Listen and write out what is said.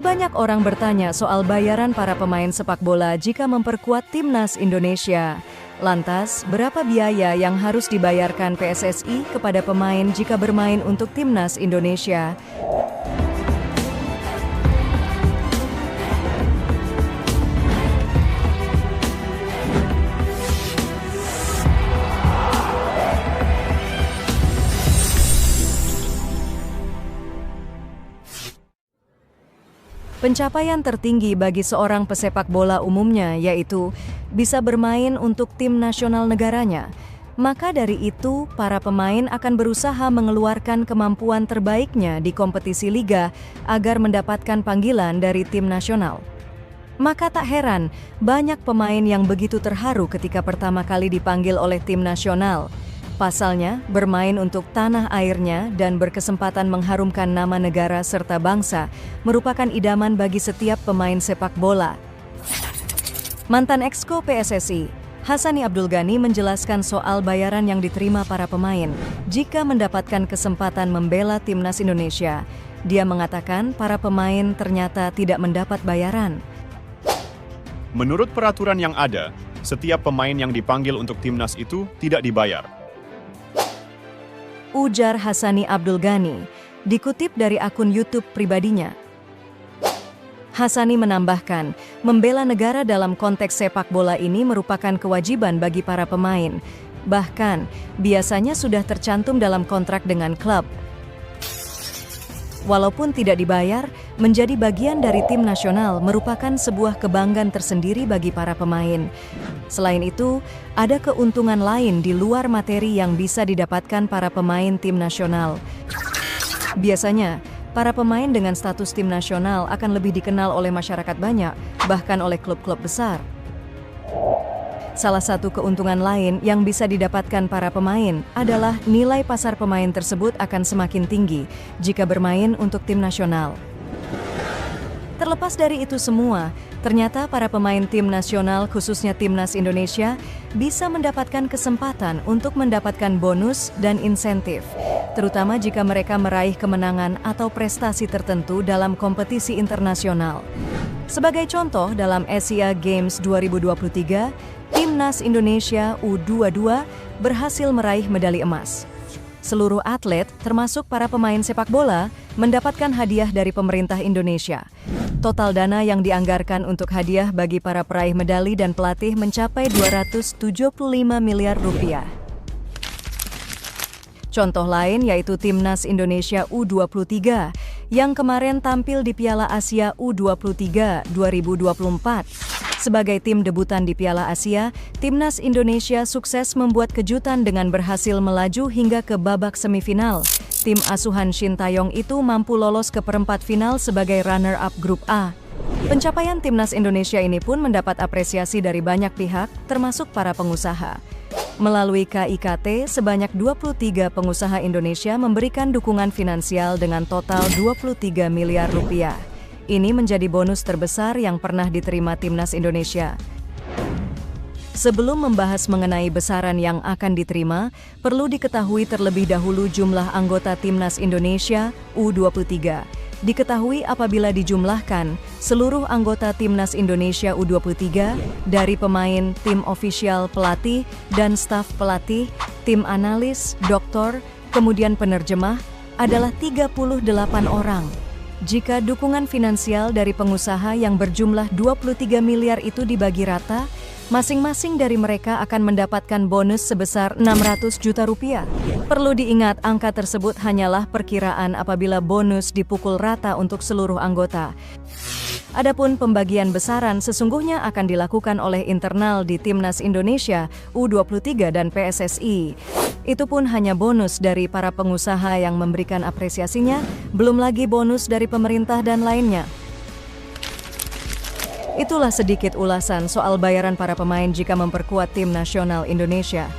Banyak orang bertanya soal bayaran para pemain sepak bola jika memperkuat timnas Indonesia. Lantas, berapa biaya yang harus dibayarkan PSSI kepada pemain jika bermain untuk timnas Indonesia? Pencapaian tertinggi bagi seorang pesepak bola umumnya yaitu bisa bermain untuk tim nasional negaranya. Maka dari itu, para pemain akan berusaha mengeluarkan kemampuan terbaiknya di kompetisi liga agar mendapatkan panggilan dari tim nasional. Maka tak heran, banyak pemain yang begitu terharu ketika pertama kali dipanggil oleh tim nasional. Pasalnya, bermain untuk tanah airnya dan berkesempatan mengharumkan nama negara serta bangsa merupakan idaman bagi setiap pemain sepak bola. Mantan Exco PSSI, Hassani Abdul Ghani menjelaskan soal bayaran yang diterima para pemain jika mendapatkan kesempatan membela timnas Indonesia. Dia mengatakan para pemain ternyata tidak mendapat bayaran. Menurut peraturan yang ada, setiap pemain yang dipanggil untuk timnas itu tidak dibayar. Ujar Hassani Abdul Ghani, dikutip dari akun YouTube pribadinya. Hassani menambahkan, membela negara dalam konteks sepak bola ini merupakan kewajiban bagi para pemain. Bahkan, biasanya sudah tercantum dalam kontrak dengan klub. Walaupun tidak dibayar, menjadi bagian dari tim nasional merupakan sebuah kebanggaan tersendiri bagi para pemain. Selain itu, ada keuntungan lain di luar materi yang bisa didapatkan para pemain tim nasional. Biasanya, para pemain dengan status tim nasional akan lebih dikenal oleh masyarakat banyak, bahkan oleh klub-klub besar. Salah satu keuntungan lain yang bisa didapatkan para pemain adalah nilai pasar pemain tersebut akan semakin tinggi jika bermain untuk tim nasional. Terlepas dari itu semua, ternyata para pemain tim nasional khususnya timnas Indonesia bisa mendapatkan kesempatan untuk mendapatkan bonus dan insentif, terutama jika mereka meraih kemenangan atau prestasi tertentu dalam kompetisi internasional. Sebagai contoh, dalam Asia Games 2023, Timnas Indonesia U22 berhasil meraih medali emas. Seluruh atlet, termasuk para pemain sepak bola, mendapatkan hadiah dari pemerintah Indonesia. Total dana yang dianggarkan untuk hadiah bagi para peraih medali dan pelatih mencapai 275 miliar rupiah. Contoh lain yaitu Timnas Indonesia U23 yang kemarin tampil di Piala Asia U23 2024. Sebagai tim debutan di Piala Asia, Timnas Indonesia sukses membuat kejutan dengan berhasil melaju hingga ke babak semifinal. Tim asuhan Shin Taeyong itu mampu lolos ke perempat final sebagai runner-up grup A. Pencapaian Timnas Indonesia ini pun mendapat apresiasi dari banyak pihak, termasuk para pengusaha. Melalui KIKT, sebanyak 23 pengusaha Indonesia memberikan dukungan finansial dengan total 23 miliar rupiah. Ini menjadi bonus terbesar yang pernah diterima Timnas Indonesia. Sebelum membahas mengenai besaran yang akan diterima, perlu diketahui terlebih dahulu jumlah anggota Timnas Indonesia U23. Diketahui apabila dijumlahkan, seluruh anggota Timnas Indonesia U23 dari pemain, tim ofisial, pelatih, dan staf pelatih, tim analis, doktor, kemudian penerjemah, adalah 38 orang. Jika dukungan finansial dari pengusaha yang berjumlah 23 miliar itu dibagi rata, masing-masing dari mereka akan mendapatkan bonus sebesar 600 juta rupiah. Perlu diingat, angka tersebut hanyalah perkiraan apabila bonus dipukul rata untuk seluruh anggota. Adapun pembagian besaran sesungguhnya akan dilakukan oleh internal di Timnas Indonesia U23 dan PSSI. Itu pun hanya bonus dari para pengusaha yang memberikan apresiasinya, belum lagi bonus dari pemerintah dan lainnya. Itulah sedikit ulasan soal bayaran para pemain jika memperkuat tim nasional Indonesia.